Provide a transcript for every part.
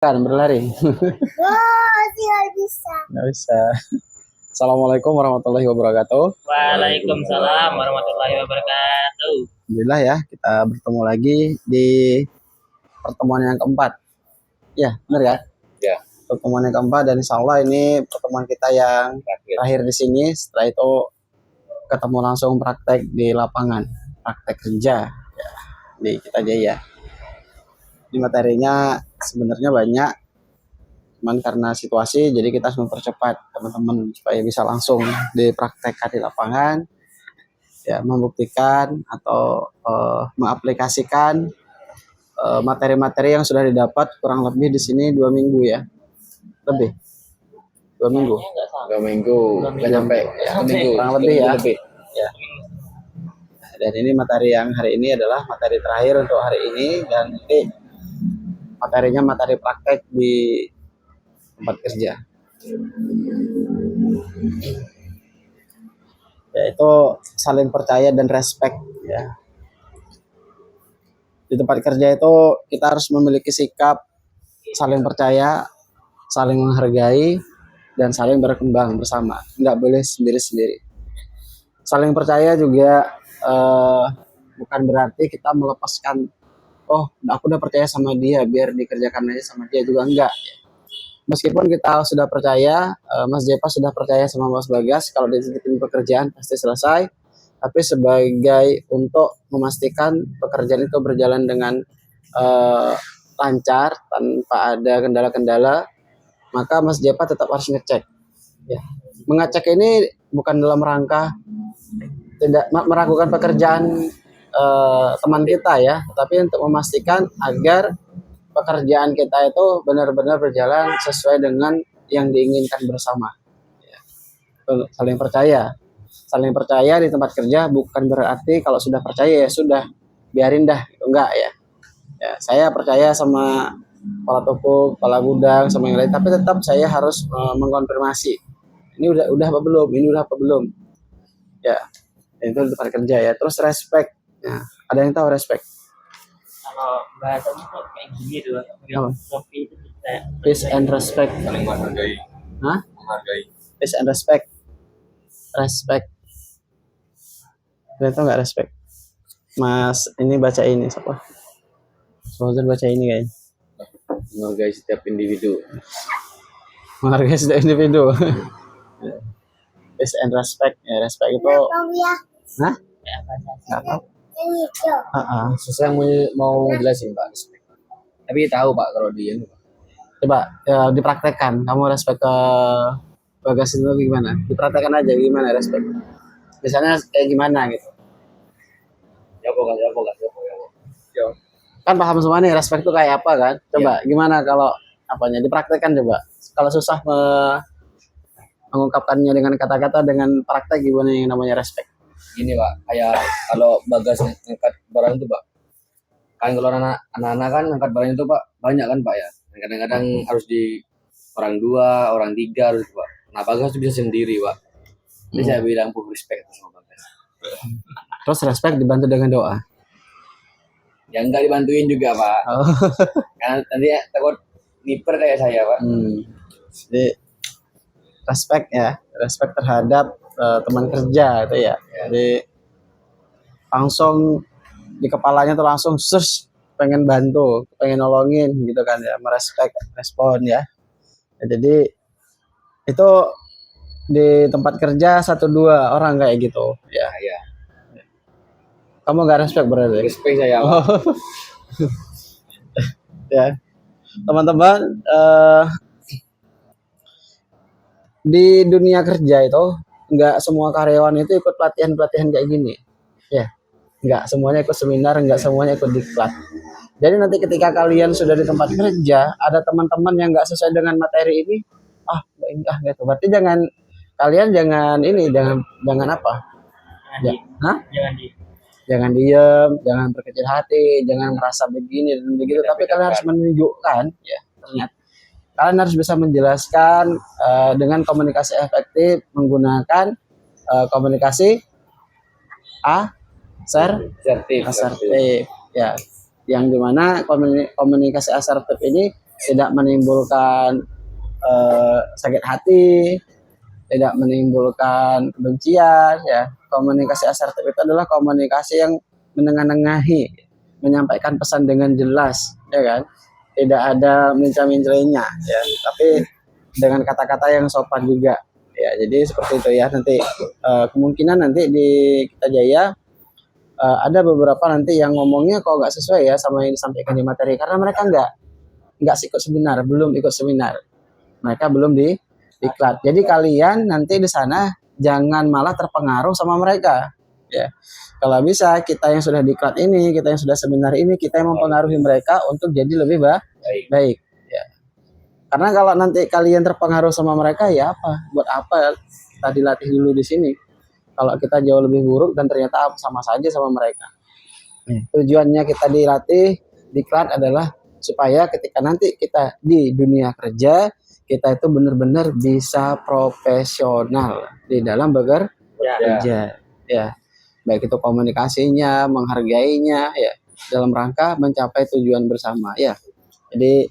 Kan berlari. Oh, tidak bisa. Nggak bisa. Assalamualaikum warahmatullahi wabarakatuh. Waalaikumsalam warahmatullahi wabarakatuh. Alhamdulillah ya, kita bertemu lagi di pertemuan yang keempat. Ya, benar ya? Ya. Pertemuan yang keempat dan insya Allah ini pertemuan kita yang terakhir di sini. Setelah itu ketemu langsung praktek di lapangan, praktek kerja ya, di Kita Jaya. Di materinya sebenarnya banyak, cuman karena situasi jadi kita harus mempercepat teman-teman supaya bisa langsung dipraktekkan di lapangan ya, membuktikan atau mengaplikasikan materi-materi yang sudah didapat kurang lebih di sini 2 minggu ya, lebih 2 minggu, 2 minggu nggak nyampe ya, 1 minggu kurang lebih ya. lebih. Ya. Dan ini materi yang hari ini adalah materi terakhir untuk hari ini, dan ini materinya materi praktek di tempat kerja, yaitu saling percaya dan respect ya. Di tempat kerja itu kita harus memiliki sikap saling percaya, saling menghargai, dan saling berkembang bersama. Nggak boleh sendiri-sendiri. Saling percaya juga bukan berarti kita melepaskan, oh aku udah percaya sama dia, biar dikerjakan aja sama dia, juga enggak. Meskipun kita sudah percaya, Mas Jepa sudah percaya sama Mas Bagas, kalau dititipin pekerjaan pasti selesai. Tapi sebagai untuk memastikan pekerjaan itu berjalan dengan lancar tanpa ada kendala-kendala, maka Mas Jepa tetap harus ngecek. Ya. Mengecek ini bukan dalam rangka tidak meragukan pekerjaan teman kita ya, tapi untuk memastikan agar pekerjaan kita itu benar-benar berjalan sesuai dengan yang diinginkan bersama. Ya. Saling percaya di tempat kerja bukan berarti kalau sudah percaya ya sudah biarin dah, enggak ya. Ya, saya percaya sama kepala toko, kepala gudang, sama yang lain, tapi tetap saya harus mengkonfirmasi ini udah apa belum, ini udah apa belum. Ya, itu di tempat kerja ya. Terus respect. Nah, ada yang tahu respect? Kalau bahasanya tuh kayak gini tuh, kopi itu kita Peace and respect. saling menghargai. Hah? Menghargai. Peace and respect. Respect. Kalian tahu nggak respect? Mas, ini baca ini siapa? Fauzan baca ini kayaknya. Menghargai setiap individu. Menghargai setiap individu. Peace and respect. Ya, respect itu. Ya, Hah? Nggak tahu. yang itu. Susah yang mau jelasin Pak. Tapi tahu Pak kalau dia. Coba ya, dipraktekkan. Kamu respect ke Bagas itu gimana? Dipraktekkan aja gimana respect. Misalnya kayak gimana gitu. Ya kok. Kan paham semua nih respect itu kayak apa kan? Coba gimana kalau apanya dipraktekkan coba. Kalau susah mengungkapkannya dengan kata-kata, dengan praktek gimana yang namanya respect. Gini Pak, kayak kalau Bagas ngangkat barang itu Pak, kan kalau anak-anak kan ngangkat barang itu Pak banyak kan Pak ya, kadang-kadang harus di orang 2, orang 3 harus Pak. Nah Bagas itu bisa sendiri Pak, jadi saya bilang respect sama Bagas. Terus respect dibantu dengan doa. Ya enggak dibantuin juga Pak, karena nanti takut niper kayak saya Pak. Jadi respect ya, respect terhadap teman kerja itu ya. Jadi langsung di kepalanya tuh langsung pengen bantu, pengen nolongin gitu kan ya, merespek, respon ya. Jadi itu di tempat kerja 1-2 orang kayak gitu ya. Ya. Kamu nggak respect berarti? Respect saya Pak. Ya, teman-teman, di dunia kerja itu nggak semua karyawan itu ikut pelatihan kayak gini ya, nggak semuanya ikut seminar, nggak semuanya ikut diklat. Jadi nanti ketika kalian sudah di tempat kerja, ada teman-teman yang nggak sesuai dengan materi ini, gitu. Berarti kalian jangan apa ya, jangan diem, jangan berkecil hati, jangan merasa begini dan begitu, tapi kalian harus menunjukkan ya, ternyata kalian harus bisa menjelaskan dengan komunikasi efektif, menggunakan komunikasi asertif ya, yang dimana komunikasi asertif ini tidak menimbulkan sakit hati, tidak menimbulkan kebencian ya. Komunikasi asertif itu adalah komunikasi yang menengahi, menyampaikan pesan dengan jelas ya kan. Tidak ada minca-mincainya ya, tapi dengan kata-kata yang sopan juga ya. Jadi seperti itu ya. Nanti kemungkinan nanti di Kita Jaya ada beberapa nanti yang ngomongnya kok nggak sesuai ya sama yang disampaikan di materi, karena mereka nggak ikut seminar, belum ikut seminar, mereka belum di diklat. Jadi kalian nanti di sana jangan malah terpengaruh sama mereka ya. Kalau bisa kita yang sudah diklat ini, kita yang sudah seminar ini, kita yang mempengaruhi mereka untuk jadi lebih baik ya. Karena kalau nanti kalian terpengaruh sama mereka ya apa? Buat apa kita dilatih dulu di sini? Kalau kita jauh lebih buruk dan ternyata sama saja sama mereka. Tujuannya kita dilatih diklat adalah supaya ketika nanti kita di dunia kerja, kita itu benar-benar bisa profesional di dalam bekerja ya. Baik itu komunikasinya, menghargainya ya, dalam rangka mencapai tujuan bersama ya. Jadi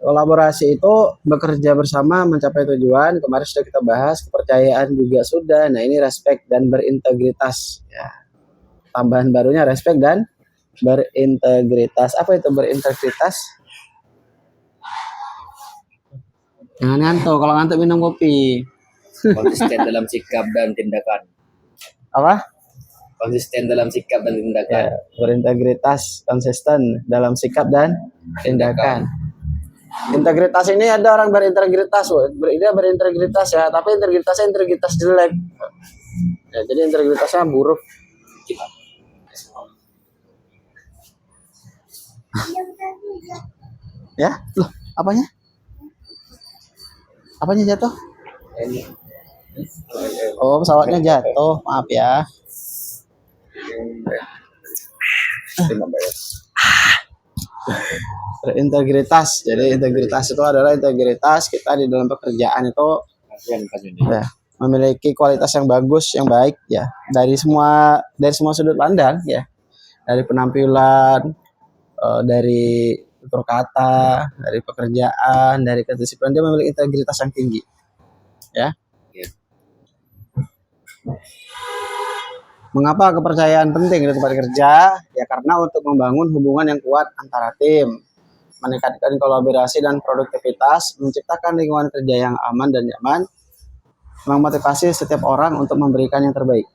kolaborasi itu bekerja bersama mencapai tujuan. Kemarin sudah kita bahas, kepercayaan juga sudah. Nah, ini respect dan berintegritas ya. Tambahan barunya respect dan berintegritas. Apa itu berintegritas? Jangan ngantuk, kalau ngantuk minum kopi. Konsisten dalam sikap dan tindakan. Apa? Konsisten dalam sikap dan tindakan. Ya, berintegritas, konsisten dalam sikap dan tindakan. Integritas ini ada orang berintegritas, dia berintegritas ya, tapi integritasnya integritas jelek. Ya, jadi integritasnya buruk. Ya, loh, apanya? Apanya jatuh? Oh, pesawatnya jatuh, maaf ya. Berintegritas. Jadi integritas itu adalah integritas kita di dalam pekerjaan itu ya, memiliki kualitas yang bagus, yang baik ya, dari semua sudut pandang ya, dari penampilan, dari tutur kata, dari pekerjaan, dari kedisiplinan, dia memiliki integritas yang tinggi ya. Mengapa kepercayaan penting di tempat kerja? Ya karena untuk membangun hubungan yang kuat antara tim, meningkatkan kolaborasi dan produktivitas, menciptakan lingkungan kerja yang aman dan nyaman, memotivasi setiap orang untuk memberikan yang terbaik.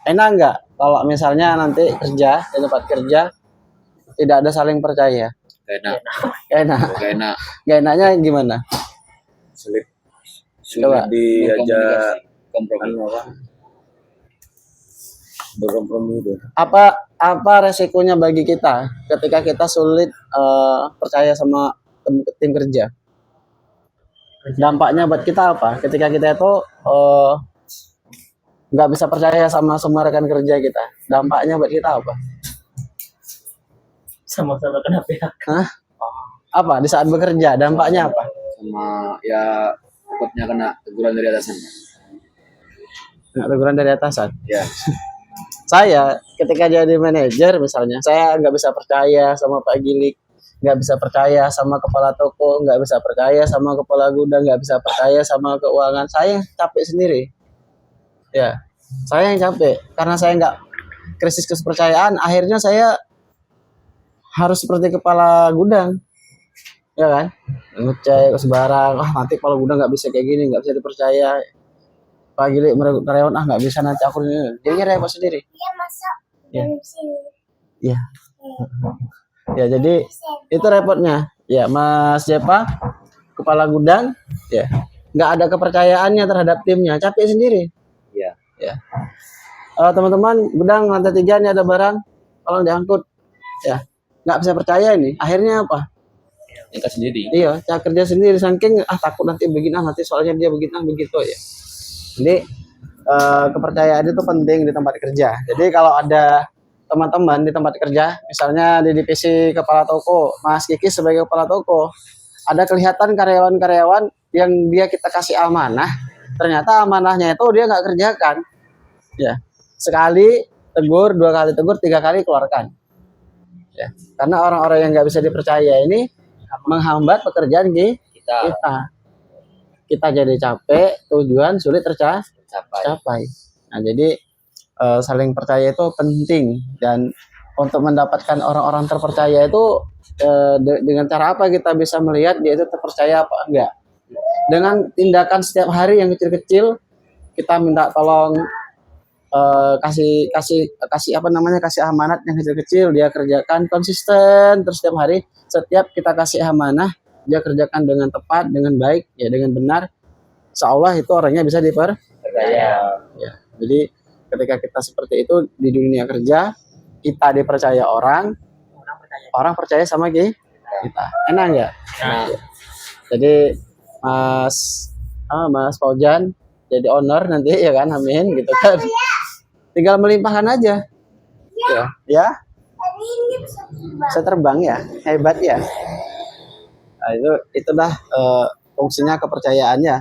Enak nggak kalau misalnya nanti kerja di tempat kerja tidak ada saling percaya? Enak. Enak. Gak enaknya gimana? Sulit Coba. diajak Kompromi. berkompromi itu. Apa resikonya bagi kita ketika kita sulit percaya sama tim kerja? Dampaknya buat kita apa? Ketika kita itu nggak bisa percaya sama semua rekan kerja kita, dampaknya buat kita apa? Sama-sama kena pihak. Hah? Apa di saat bekerja dampaknya apa? Sama ya takutnya kena teguran dari atasan. Nggak teguran dari atasan. Ya. Saya ketika jadi manajer misalnya, saya nggak bisa percaya sama Pak Gilik, nggak bisa percaya sama kepala toko, nggak bisa percaya sama kepala gudang, nggak bisa percaya sama keuangan. Saya capek sendiri. Ya, saya yang capek karena saya nggak krisis kepercayaan. Akhirnya saya harus seperti kepala gudang, ya kan? Ngecek sembarang. Nanti kepala gudang nggak bisa kayak gini, nggak bisa dipercaya. Pak Gilik merekrut karyawan, nggak bisa nanti aku ini. Jadinya repot sendiri. Dia masak Ya. di sini. Ya. Ya, jadi itu repotnya. Ya, Mas Jepa, kepala gudang, ya, nggak ada kepercayaannya terhadap timnya, capek sendiri. Iya. Ya. Teman-teman, gudang lantai 3 ini ada barang, tolong diangkut. Ya, nggak bisa percaya ini. Akhirnya apa? Kita sendiri. Iya, cara kerja sendiri saking takut nanti begini, nanti soalnya dia begini, begitu ya. Jadi kepercayaan itu penting di tempat kerja. Jadi kalau ada teman-teman di tempat kerja, misalnya di divisi kepala toko, Mas Kiki sebagai kepala toko, ada kelihatan karyawan-karyawan yang dia kita kasih amanah, ternyata amanahnya itu dia nggak kerjakan. Ya, sekali tegur, 2 kali tegur, 3 kali keluarkan. Ya. Karena orang-orang yang nggak bisa dipercaya ini menghambat pekerjaan Kita kita jadi capek, tujuan sulit capai. tercapai. Nah, jadi saling percaya itu penting, dan untuk mendapatkan orang-orang terpercaya itu dengan cara apa kita bisa melihat dia itu terpercaya apa enggak? Dengan tindakan setiap hari yang kecil-kecil, kita minta tolong, kasih apa namanya, kasih amanat yang kecil-kecil, dia kerjakan konsisten terus setiap hari. Setiap kita kasih amanah, dia kerjakan dengan tepat, dengan baik, ya dengan benar. Insya Allah itu orangnya bisa Percaya. ya. Jadi ketika kita seperti itu di dunia kerja, kita dipercaya orang percaya sama kita. Enak nggak? Nah, Jadi Mas Faujan jadi owner nanti ya kan, amin gitu kan. Tinggal melimpahkan aja. Ya, Tadi ini bisa terbang. bisa terbang ya, hebat ya. Nah, itu dah fungsinya kepercayaannya.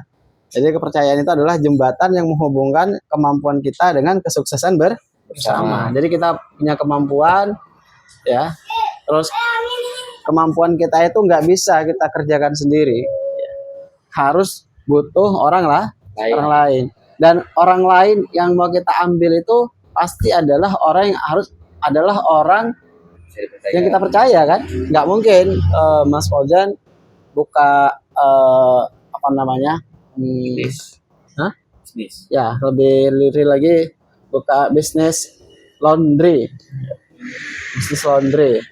Jadi kepercayaan itu adalah jembatan yang menghubungkan kemampuan kita dengan kesuksesan bersama. Jadi kita punya kemampuan, ya. Terus kemampuan kita itu nggak bisa kita kerjakan sendiri. Harus butuh orang lain. Dan orang lain yang mau kita ambil itu pasti adalah orang yang kita percaya kan. Nggak mungkin Mas Faujan buka apa namanya, bisnis. Hah? Bisnis. ya lebih liri lagi, buka bisnis laundry,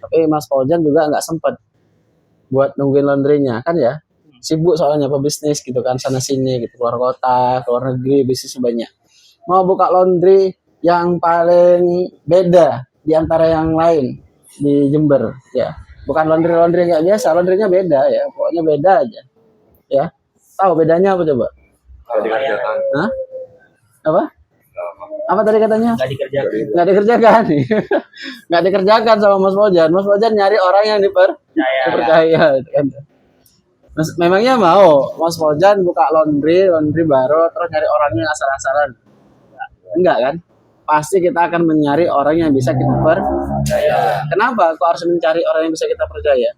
tapi Mas Faujan juga nggak sempet buat nungguin laundrynya kan ya, sibuk soalnya pebisnis gitu kan, sana sini gitu, keluar kota, keluar negeri, bisnis banyak. Mau buka laundry yang paling beda di antara yang lain di Jember ya, bukan laundry nggak biasa, laundrynya beda ya, pokoknya beda aja ya. Tahu bedanya apa coba? Kalau dikerjakan. Hah? Apa tadi katanya? Nggak dikerjakan. Nggak dikerjakan. Nggak dikerjakan sama Mas Faujan. Mas Faujan nyari orang yang dipercaya gitu kan. Memangnya mau Mas Faujan buka laundry baru terus nyari orangnya asal-asalan? Enggak kan? Pasti kita akan mencari orang yang bisa kita percaya. Kenapa kok harus mencari orang yang bisa kita percaya?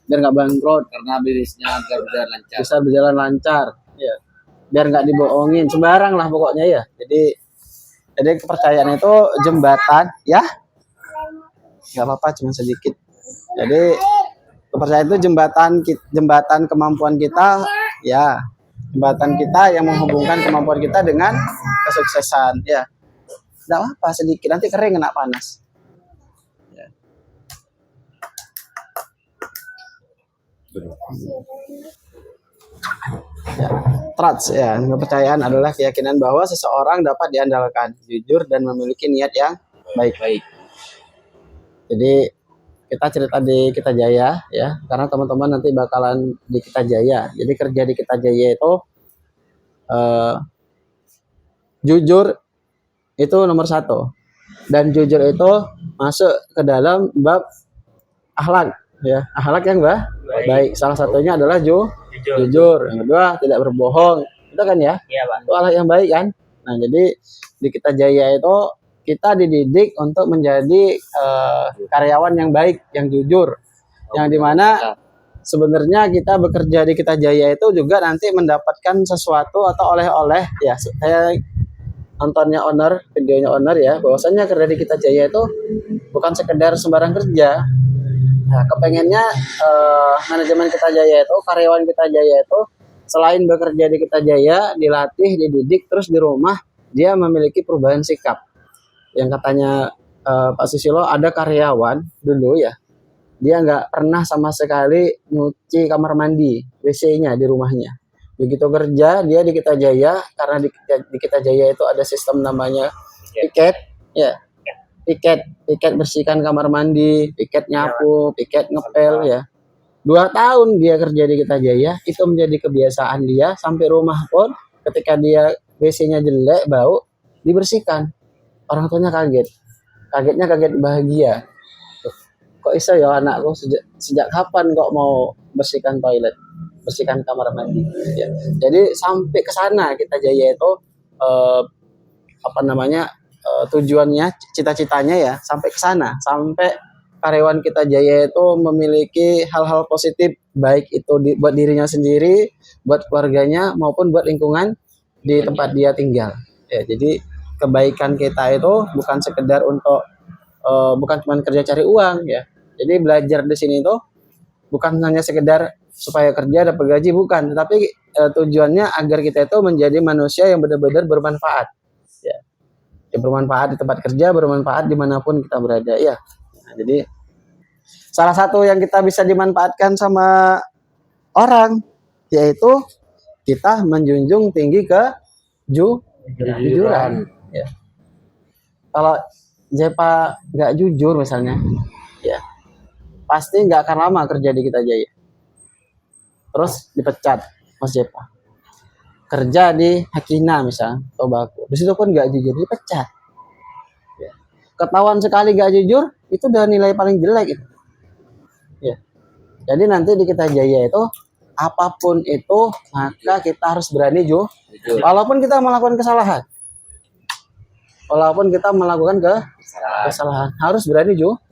Biar nggak bangkrut. Karena bisnisnya agar berjalan lancar. Bisa berjalan lancar. Ya. Biar nggak dibohongin, sembarang lah pokoknya ya. Jadi kepercayaan itu jembatan, ya. Nggak apa-apa, cuma sedikit. Jadi kepercayaan itu jembatan kemampuan kita, ya. Jembatan kita yang menghubungkan kemampuan kita dengan kesuksesan, ya. Nggak apa-apa, sedikit, nanti kering kena panas. Ya. Ya. Trust ya, kepercayaan adalah keyakinan bahwa seseorang dapat diandalkan, jujur dan memiliki niat yang baik. Jadi kita cerita di Kita Jaya ya, karena teman-teman nanti bakalan di Kita Jaya. Jadi kerja di Kita Jaya itu jujur itu nomor 1, dan jujur itu masuk ke dalam bab akhlak ya, akhlak yang baik. Salah satunya adalah jujur. Yang kedua tidak berbohong, itu kan ya, itu akhlak yang baik kan. Nah jadi di Kita Jaya itu kita dididik untuk menjadi karyawan yang baik, yang jujur, yang dimana sebenarnya kita bekerja di Kita Jaya itu juga nanti mendapatkan sesuatu atau oleh-oleh ya. Saya nontonnya owner, videonya owner ya, bahwasannya kerja di Kita Jaya itu bukan sekedar sembarang kerja. Nah, kepengennya manajemen Kita Jaya itu, karyawan Kita Jaya itu selain bekerja di Kita Jaya, dilatih, dididik, terus di rumah dia memiliki perubahan sikap. Yang katanya Pak Susilo, ada karyawan dulu ya, dia nggak pernah sama sekali nyuci kamar mandi, WC-nya di rumahnya. Begitu kerja dia di Kita Jaya, karena di Kita Jaya itu ada sistem namanya piket, ya. Piket bersihkan kamar mandi, piket nyapu, piket ngepel ya. 2 tahun dia kerja di Kita Jaya, itu menjadi kebiasaan dia, sampai rumah pun ketika dia WC-nya jelek, bau, dibersihkan. Orang tuanya kaget. Kagetnya kaget bahagia. Kok bisa ya anakku, sejak kapan kok mau bersihkan toilet, bersihkan kamar mandi ya. Jadi sampai ke sana Kita Jaya itu tujuannya, cita-citanya ya, sampai ke sana, sampai karyawan kita jaya itu memiliki hal-hal positif, baik itu buat dirinya sendiri, buat keluarganya, maupun buat lingkungan di tempat dia tinggal. Ya, jadi kebaikan kita itu bukan sekedar untuk bukan cuma kerja cari uang ya. Jadi belajar di sini itu bukan hanya sekedar supaya kerja dapat gaji, bukan, tetapi tujuannya agar kita itu menjadi manusia yang benar-benar bermanfaat. Ya, ya bermanfaat di tempat kerja, bermanfaat dimanapun kita berada ya. Nah, jadi salah satu yang kita bisa dimanfaatkan sama orang yaitu kita menjunjung tinggi kejujuran. Ya. Kalau Zepa nggak jujur misalnya, ya pasti nggak akan lama kerja di Kita Jaya. Terus dipecat Mas Zepa. Kerja di Hakina misalnya, Tobacco. Di situ pun nggak jujur, dipecat. Ya. Ketahuan sekali nggak jujur, itu udah nilai paling jelek itu. Ya. Jadi nanti di Kita Jaya itu apapun itu maka kita harus berani Jujur. walaupun kita melakukan kesalahan. Walaupun kita melakukan kesalahan, harus berani Jujur.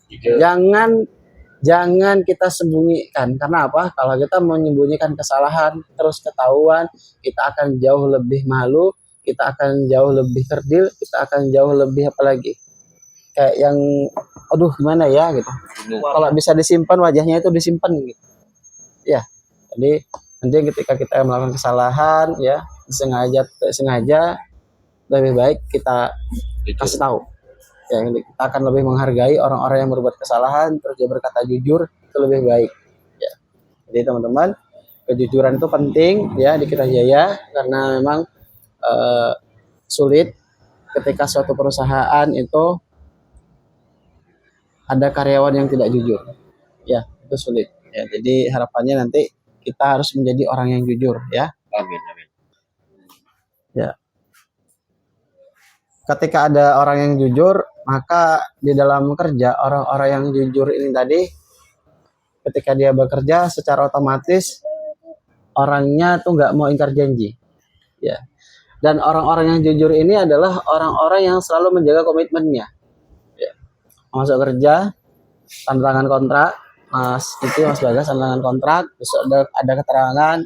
Jangan kita sembunyikan. Karena apa? Kalau kita menyembunyikan kesalahan terus ketahuan, kita akan jauh lebih malu, kita akan jauh lebih kerdil, kita akan jauh lebih apa lagi? Kayak yang aduh gimana ya gitu. Kalau bisa disimpan wajahnya itu disimpan gitu. Ya. Jadi nanti ketika kita melakukan kesalahan ya, sengaja tidak sengaja, lebih baik kita kasih tahu. Ya, kita akan lebih menghargai orang-orang yang berbuat kesalahan, terus dia berkata jujur, itu lebih baik. Ya. Jadi teman-teman, kejujuran itu penting ya di Kita Jaya karena memang sulit ketika suatu perusahaan itu ada karyawan yang tidak jujur. Ya, itu sulit. Ya, jadi harapannya nanti kita harus menjadi orang yang jujur ya. Amin. Ya. Ketika ada orang yang jujur, maka di dalam kerja orang-orang yang jujur ini tadi ketika dia bekerja secara otomatis orangnya tuh nggak mau ingkar janji ya, dan orang-orang yang jujur ini adalah orang-orang yang selalu menjaga komitmennya ya. Masuk kerja tanda tangan kontrak, Mas Bagas tanda tangan kontrak, terus ada keterangan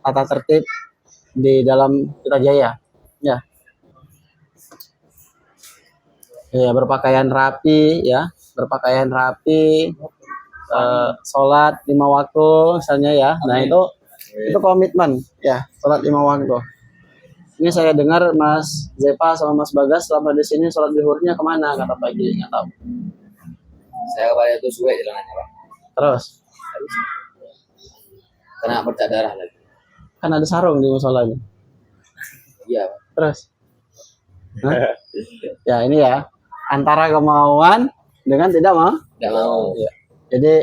tata tertib di dalam Kita Jaya ya. Ya, berpakaian rapi ya, sholat 5 waktu misalnya ya. Nah itu komitmen ya, sholat 5 waktu. Ini saya dengar Mas Zepa sama Mas Bagas selama di sini sholat zuhurnya kemana kata pagi nggak tahu. Saya kemarin itu suwe jalanannya Pak. Terus Kena bercak darah lagi. kan ada sarung di musolanya. Iya Pak. Terus, hah? Ya ini ya antara kemauan dengan tidak mau. Nggak mau. Ya. Jadi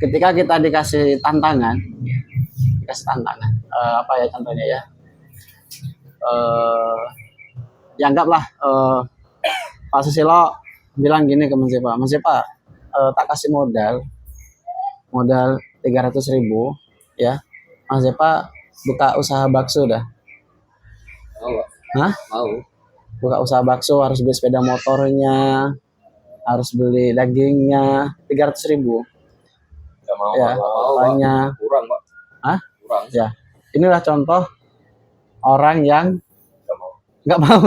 ketika kita dikasih tantangan, apa ya contohnya ya? Ya anggaplah Pak Susilo bilang gini ke Mas Zepa, tak kasih modal 300.000 ya, Mas Zepa buka usaha bakso dah. Mau Pak. Hah? Mau. Buka usaha bakso harus beli sepeda motornya, harus beli dagingnya 300.000 Nggak mau. ya, Mau Pak. banyak. Kurang Pak. Hah? Kurang. Ya, inilah contoh orang yang Nggak mau. nggak mau.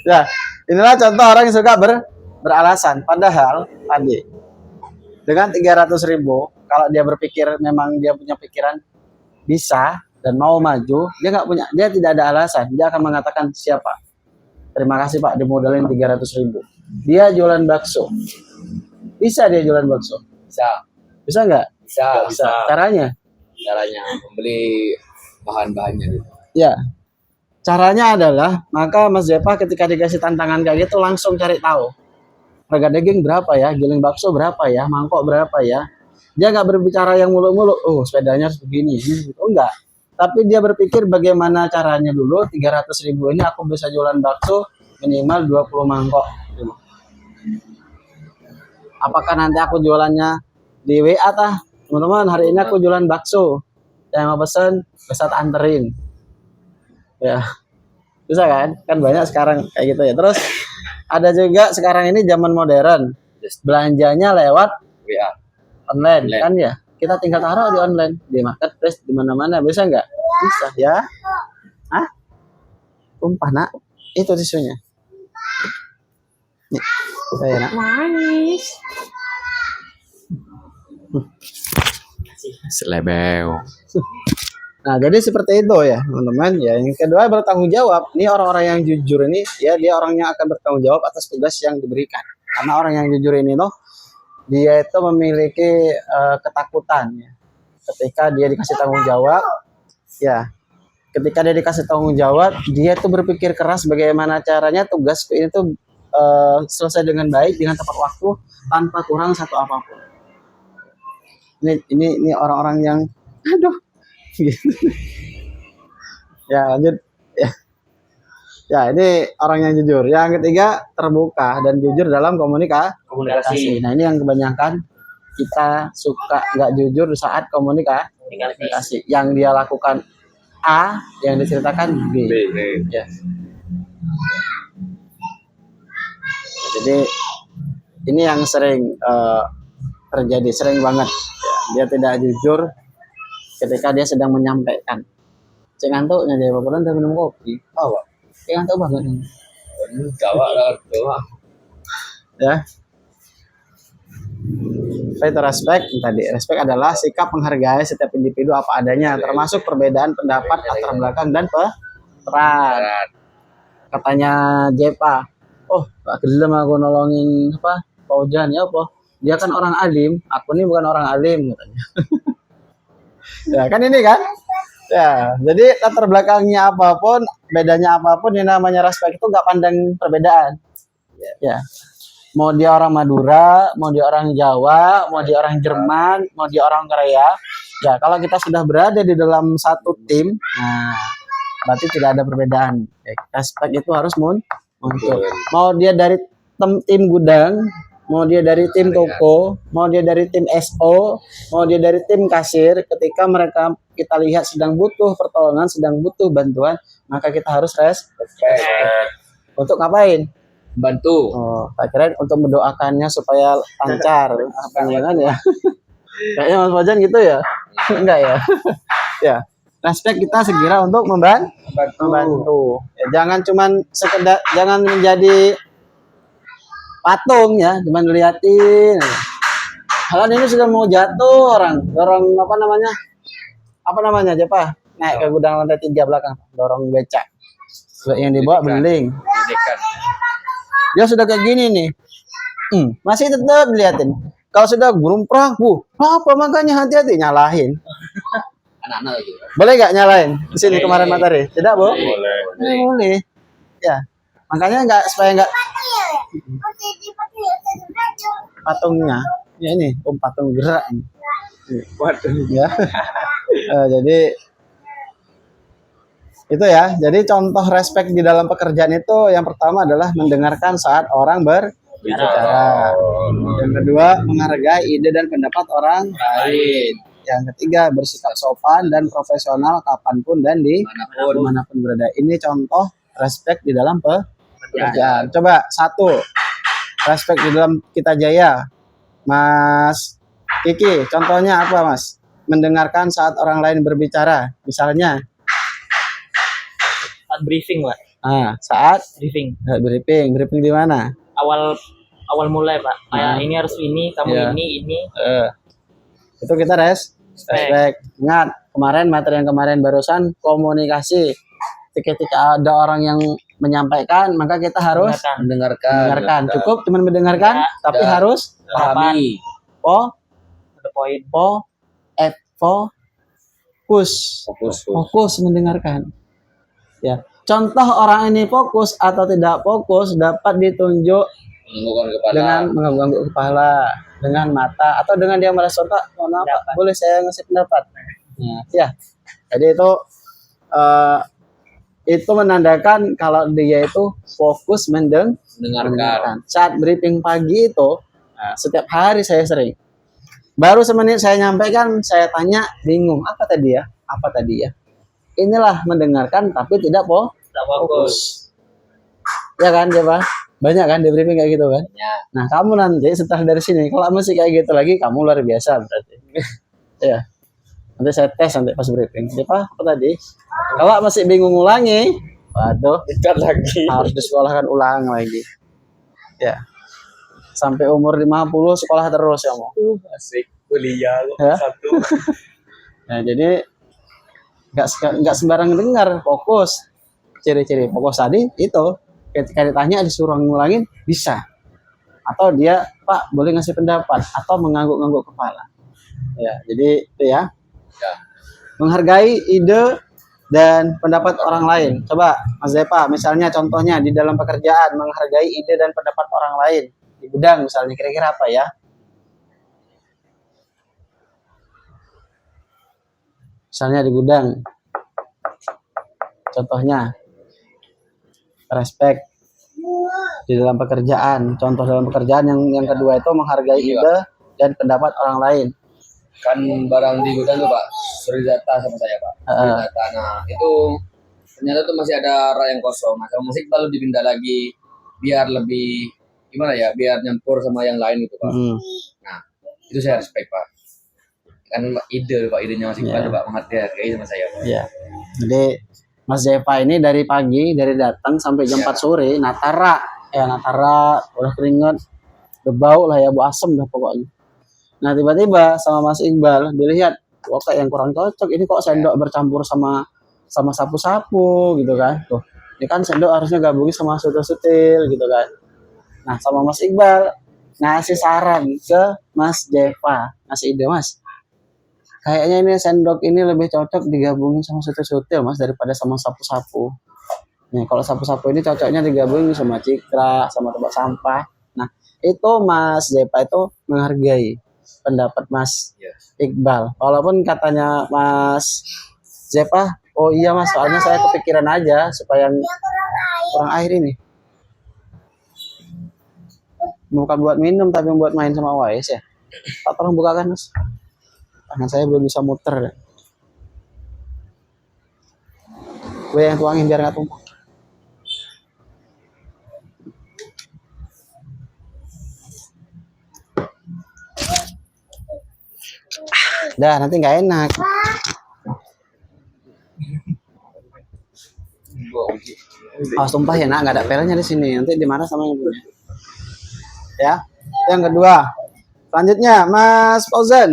Ya, inilah contoh orang yang suka beralasan. Padahal tadi dengan 300.000, kalau dia berpikir memang dia punya pikiran bisa dan mau maju, dia tidak ada alasan. Dia akan mengatakan siapa? Terima kasih Pak, dimodalin 300.000. Dia jualan bakso. Bisa dia jualan bakso? Bisa nggak? Bisa. Caranya? Membeli bahan-bahannya gitu. Ya. Caranya adalah, maka Mas Zepa ketika dikasih tantangan kayak gitu langsung cari tahu. Harga daging berapa ya? Giling bakso berapa ya? Mangkok berapa ya? Dia nggak berbicara yang muluk-muluk. Oh, sepedanya harus begini. Oh, enggak. Tapi dia berpikir bagaimana caranya dulu 300.000 ini aku bisa jualan bakso minimal 20 mangkok. Apakah nanti aku jualannya di WA tah? Teman-teman, hari ini aku jualan bakso. Yang mau pesan, bisa anterin. Ya. Bisa kan? Kan banyak sekarang kayak gitu ya. Terus ada juga sekarang ini zaman modern. Belanjanya lewat WA. online, Online. kan ya. Kita tinggal taruh di online, di marketplace, di mana-mana. Bisa nggak? Bisa ya. Hah? Tumpah nak. Itu tisunya. Nih, saya nak. Manis. Selebeo. Nah, jadi seperti itu ya, teman-teman. Ya, yang kedua bertanggung jawab. Ini orang-orang yang jujur ini, ya dia orang yang akan bertanggung jawab atas tugas yang diberikan. Karena orang yang jujur ini tuh, dia itu memiliki ketakutan ya. Ketika dia dikasih tanggung jawab, ya. Ketika dia dikasih tanggung jawab, dia tuh berpikir keras bagaimana caranya tugas ini tuh selesai dengan baik, dengan tepat waktu, tanpa kurang satu apapun. Ini orang-orang yang, aduh. Ya lanjut ya. Ya ini orang yang jujur. Yang ketiga terbuka dan jujur dalam komunikasi. Nah ini yang kebanyakan kita suka nggak jujur saat komunikasi. Yang dia lakukan A, yang diceritakan B. Ya. Jadi ini yang sering terjadi, sering banget. Ya, dia tidak jujur ketika dia sedang menyampaikan. Cek ngantuknya dia bapak dan minum kopi. Oh, cek ngantuk banget ini. Ya. Itu respect tadi. Respect adalah sikap menghargai setiap individu apa adanya, termasuk perbedaan pendapat, latar belakang dan peran. Katanya Jepa, oh, Pak gelem aku nolongin apa? Paujan ya apa? Dia kan orang alim, aku ini bukan orang alim katanya. Ya kan ini kan? Ya, jadi latar belakangnya apapun, bedanya apapun, yang namanya respect itu nggak pandang perbedaan. Ya, mau dia orang Madura, mau dia orang Jawa, mau dia orang Jerman, mau dia orang Korea. Ya, kalau kita sudah berada di dalam satu tim, nah, berarti tidak ada perbedaan. Ya, respect itu harus muncul. Mau dia dari tim gudang, mau dia dari tim toko, mau dia dari tim SO, mau dia dari tim kasir, ketika mereka kita lihat sedang butuh pertolongan, sedang butuh bantuan, maka kita harus respect. Untuk ngapain? Bantu. Oh, tak kira untuk mendoakannya supaya lancar. Apa jangan ya? Kayaknya Mas Fajan gitu ya? Enggak ya? Ya. Respect kita segera untuk membantu. Ya, jangan cuman sekedar, jangan menjadi patung ya, cuman liatin. Halan ini sudah mau jatuh orang, dorong apa namanya? Apa namanya aja Pak? Naik ke gudang lantai 3 belakang, dorong becak. Yang dibawa beling. Dia sudah kayak gini nih. Masih tetap diliatin. Kalau sudah gerumprang, apa makanya hati-hati nyalahin. Anak-anak itu. Boleh nggak nyalain? Di sini kemarin materi. Tidak, Bu? Boleh. Boleh. Ya. Makanya nggak supaya nggak patungnya. Ya ini, patung gerak. Waduh ya. Jadi itu ya. Jadi contoh respect di dalam pekerjaan itu yang pertama adalah mendengarkan saat orang berbicara. Yang kedua, menghargai ide dan pendapat orang lain. Yang ketiga, bersikap sopan dan profesional kapanpun dan dimanapun berada. Ini contoh respect di dalam pekerjaan. Coba satu, respect di dalam Kita Jaya. Mas Kiki, contohnya apa Mas? Mendengarkan saat orang lain berbicara. Misalnya saat briefing Pak. Saat Briefing briefing di mana? awal mulai Pak, kayak ini harus ini, kamu Iya. ini Itu kita respect. Ingat materi yang kemarin barusan komunikasi. Ketika ada orang yang menyampaikan, maka kita harus mendengarkan. Cukup cuma mendengarkan, tapi harus pahami. ada poin Fokus mendengarkan. Ya. Contoh orang ini fokus atau tidak fokus dapat ditunjuk dengan mengangguk kepala, dengan mata, atau dengan dia merespon, Pak, mohon maaf Pak, boleh saya ngasih pendapat. Nah, ya. Jadi itu menandakan kalau dia itu fokus mendengarkan. Saat briefing pagi itu, setiap hari saya sering. Baru semenit saya nyampaikan, saya tanya, bingung, apa tadi ya? Inilah mendengarkan tapi tidak fokus. Ya kan, Pak? Banyak kan di briefing kayak gitu kan? Ya, Nah, kamu nanti setelah dari sini, kalau masih kayak gitu lagi, kamu luar biasa berarti. Ya, nanti saya tes nanti pas briefing. Siapa? Apa tadi? Kalau masih bingung ulangi, waduh, Ikat lagi. harus disekolahkan ulang lagi. Ya, sampai umur 50 sekolah terus ya mau. Asik kuliah kok Ya. satu. Nah, jadi nggak sembarang dengar, fokus. Ciri-ciri fokus tadi itu ketika ditanya disuruh ngulangin bisa. Atau dia, Pak, boleh ngasih pendapat atau mengangguk-angguk kepala. Ya, jadi itu ya. ya. Menghargai ide dan pendapat orang lain. Coba Mas Depa, misalnya contohnya di dalam pekerjaan menghargai ide dan pendapat orang lain. Di gudang misalnya kira-kira apa ya? Misalnya di gudang. Contohnya respect di dalam pekerjaan. Contoh dalam pekerjaan yang kedua itu menghargai ide dan pendapat orang lain. Kan barang di gudang tuh Pak, suri data sama saya Pak. Suri data. Nah itu ternyata tuh masih ada rak yang kosong. Nah kalau masih lalu dipindah lagi biar lebih gimana ya, biar nyampur sama yang lain gitu Pak. Mm. Nah itu saya respect Pak. Kan ide Pak, idenya masih Iqbal Pak, menghargai sama saya Pak. Ya. Jadi Mas Zepa ini dari pagi, dari datang sampai jam 4 sore, natara, udah keringet, udah bau lah ya, bau asem dah pokoknya. Nah tiba-tiba sama Mas Iqbal dilihat, kok kayak yang kurang cocok, ini kok sendok bercampur sama sapu-sapu gitu kan. Tuh, ini kan sendok harusnya gabungin sama sutil-sutil gitu kan. Nah sama Mas Iqbal ngasih saran ke Mas Zepa, ngasih ide Mas. Kayaknya ini sendok ini lebih cocok digabungin sama sutil-sutil Mas daripada sama sapu-sapu. Nah, kalau sapu-sapu ini cocoknya digabungin sama cikra, sama tempat sampah. Nah, itu Mas Zepa itu menghargai pendapat Mas Iqbal. Walaupun katanya Mas Zepa, oh iya Mas, soalnya saya kepikiran aja supaya kurang air ini. Bukan buat minum tapi buat main sama Wais ya. Pak tolong bukakan Mas. Tangan saya belum bisa muter. Gue yang tuangin biar nggak tumpah. Dah nanti nggak enak. Awas tumpah ya nak, nggak ada pelnya di sini. Nanti dimarah sama yang punya. Ya. Yang kedua, selanjutnya Mas Fauzan.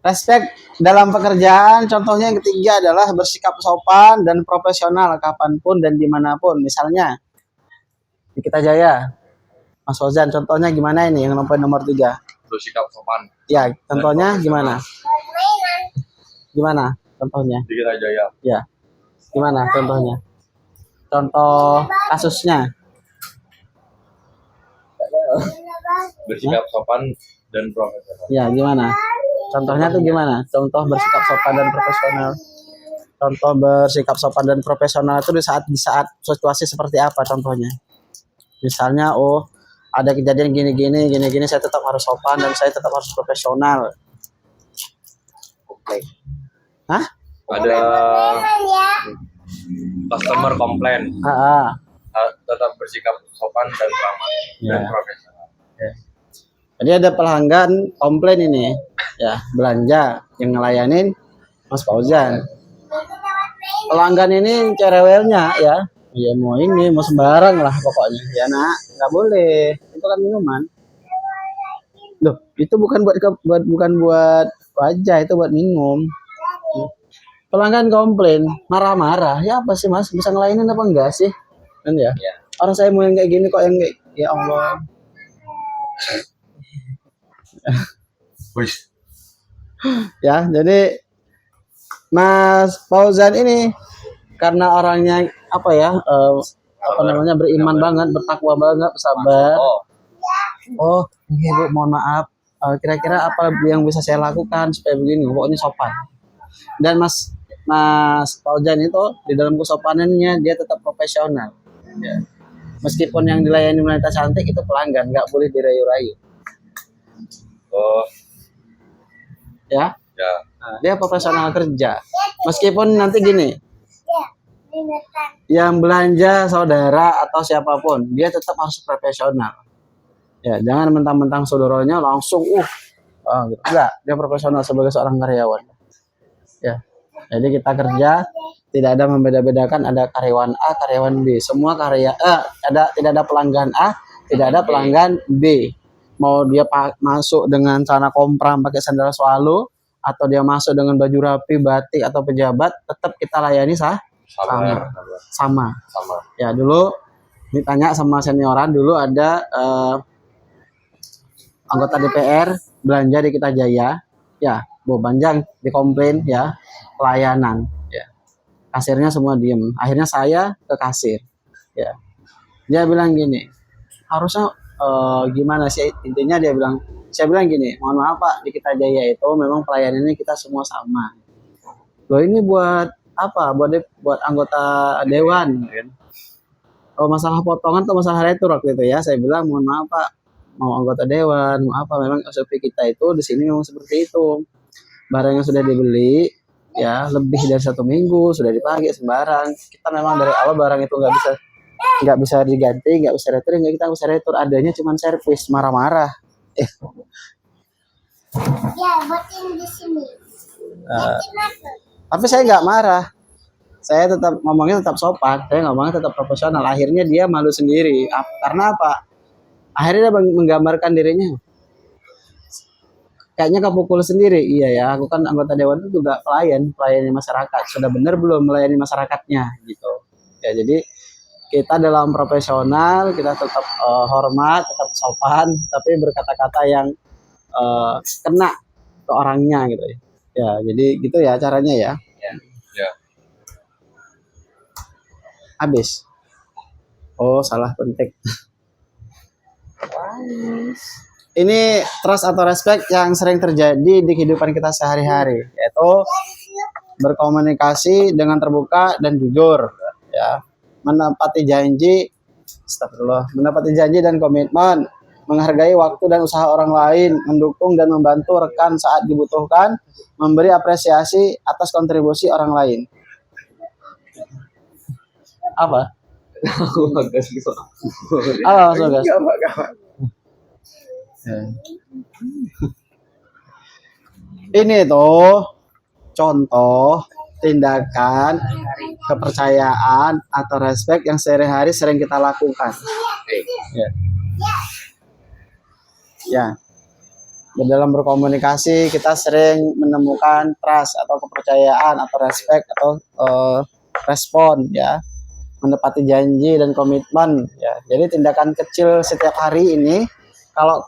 Respect dalam pekerjaan, contohnya yang ketiga adalah bersikap sopan dan profesional kapanpun dan dimanapun. Misalnya di Kita Jaya, Mas Fauzan, contohnya gimana ini yang nomor 3? Bersikap sopan. Ya, contohnya gimana? Gimana contohnya? Di Kita Jaya. Ya, gimana contohnya? Contoh kasusnya. Bersikap sopan dan profesional. Ya, gimana? Contohnya tuh gimana? Contoh bersikap sopan dan profesional. Contoh bersikap sopan dan profesional itu di saat situasi seperti apa contohnya? Misalnya, oh ada kejadian gini, saya tetap harus sopan dan saya tetap harus profesional. Oke. Hah? Ada customer komplain, tetap bersikap sopan dan ramah dan Ya. profesional. Jadi ada pelanggan komplain ini, ya belanja yang ngelayanin Mas Fauzan. Pelanggan ini cerewelnya ya, mau ini mau sembarang lah pokoknya. Ya nak, nggak boleh, itu kan minuman. Loh, itu bukan buat wajah, itu buat minum. Pelanggan komplain, marah-marah. Ya apa sih Mas, bisa ngelayanin apa enggak sih? Kan ya. Orang saya mau yang kayak gini kok yang kayak, ya Allah. Ya, jadi Mas Fauzan ini karena orangnya apa ya, beriman banget, bertakwa banget, sabar. Oh, iya Bu, mohon maaf. Kira-kira apa yang bisa saya lakukan supaya begini? Pokoknya sopan. Dan Mas Fauzan itu di dalam kesopanannya dia tetap profesional. Ya. Meskipun yang dilayani wanita cantik itu pelanggan, nggak boleh dirayu-rayu. Oh, Ya. ya. Nah, dia profesional kerja. Meskipun nanti gini, yang belanja saudara atau siapapun, dia tetap harus profesional. Ya, jangan mentang-mentang saudaranya langsung gitu. Enggak, dia profesional sebagai seorang karyawan. Ya. Jadi kita kerja tidak ada membeda-bedakan, ada karyawan A, karyawan B. Semua tidak ada pelanggan A, tidak ada pelanggan B. Mau dia masuk dengan celana kompram pakai sandal swallow atau dia masuk dengan baju rapi, batik atau pejabat, tetap kita layani sama. Ya, dulu ditanya sama senioran, dulu ada anggota DPR belanja di Kita Jaya, ya, Bu Banjang dikomplain ya, pelayanan, ya. Kasirnya semua diem. Akhirnya saya ke kasir, ya. Dia bilang gini, harusnya gimana sih, intinya saya bilang gini, mohon maaf Pak, di Kita Jaya itu memang pelayanannya kita semua sama. Loh, ini buat apa? Buat anggota dewan, kan? Oh, masalah potongan atau masalah retur waktu itu ya, saya bilang mohon maaf Pak, mau anggota dewan, mau apa, memang SOP kita itu di sini memang seperti itu. Barang yang sudah dibeli ya lebih dari 1 minggu sudah dipakai sembarang. Kita memang dari awal barang itu nggak bisa diganti, nggak bisa retur, nggak kita bisa retur. Adanya cuma servis, marah-marah. Ya, buatin di sini. Tapi saya nggak marah. Saya tetap ngomongnya tetap sopan, saya ngomongnya tetap profesional. Akhirnya dia malu sendiri. Karena apa? Akhirnya dia menggambarkan dirinya. Kayaknya kepukul sendiri. Iya ya, aku kan anggota dewan itu juga pelayan masyarakat. Sudah benar belum melayani masyarakatnya gitu. Ya, jadi kita dalam profesional, kita tetap hormat, tetap sopan, tapi berkata-kata yang kena ke orangnya gitu ya. Ya, jadi gitu ya caranya ya. Ya. Habis. Oh, salah penting. Ini trust atau respect yang sering terjadi di kehidupan kita sehari-hari, yaitu berkomunikasi dengan terbuka dan jujur, ya, menepati janji dan komitmen, menghargai waktu dan usaha orang lain, mendukung dan membantu rekan saat dibutuhkan, memberi apresiasi atas kontribusi orang lain. Apa? Apa maksudnya? Ini tuh contoh tindakan kepercayaan atau respect yang sehari-hari sering kita lakukan. Ya. Dalam berkomunikasi kita sering menemukan trust atau kepercayaan atau respect atau respon, ya, menepati janji dan komitmen, ya. Jadi tindakan kecil setiap hari ini kalau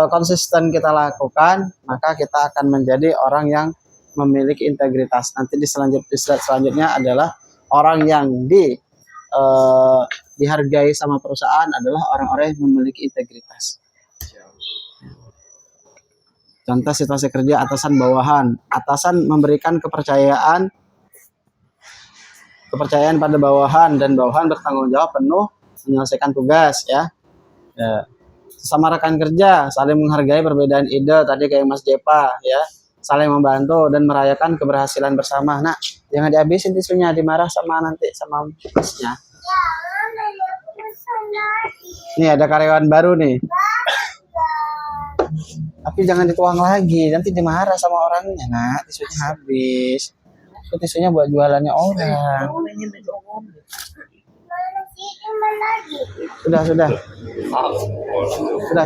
konsisten kita lakukan, maka kita akan menjadi orang yang memiliki integritas. Nanti di slide selanjutnya adalah orang yang dihargai sama perusahaan adalah orang-orang yang memiliki integritas. Contoh situasi kerja atasan bawahan. Atasan memberikan kepercayaan pada bawahan dan bawahan bertanggung jawab penuh menyelesaikan tugas, ya. Sama rekan kerja saling menghargai perbedaan ide, tadi kayak Mas Jepa, ya, saling membantu dan merayakan keberhasilan bersama. Nah, jangan dihabisin tisunya, dimarah sama bosnya. Nih ada karyawan baru nih, tapi jangan dituang lagi, nanti dimarah sama orangnya. Nah, tisunya habis. Itu tisunya buat jualannya orang. Sudah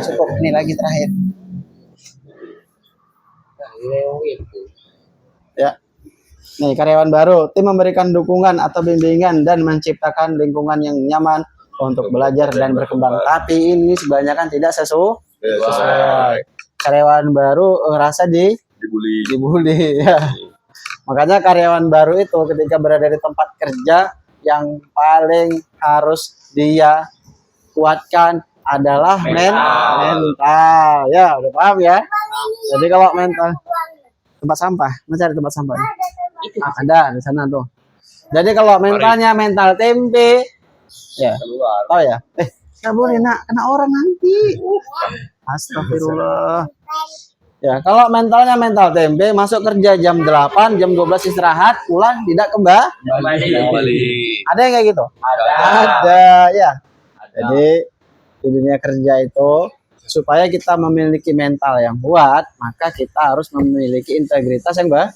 cukup. Ini lagi terakhir. Ya. Nih, karyawan baru, tim memberikan dukungan atau bimbingan dan menciptakan lingkungan yang nyaman untuk belajar dan berkembang. Tapi ini kebanyakan tidak sesuai. Karyawan baru ngerasa dibully, ya. Makanya karyawan baru itu ketika berada di tempat kerja, yang paling harus dia kuatkan adalah mental. Ya, udah paham ya? Jadi kalau mental, tempat sampah, mencari tempat sampah. Ada di sana tuh. Jadi kalau mentalnya mental tempe, ya, oh ya, nggak boleh nak, kena orang nanti. Astagfirullah. Ya, kalau mentalnya mental tempe, masuk kerja jam 8, jam 12 istirahat, pulang tidak Kembali. Ada yang kayak gitu? Ada, ya. Jadi di dunia kerja itu supaya kita memiliki mental yang kuat, maka kita harus memiliki integritas yang baik.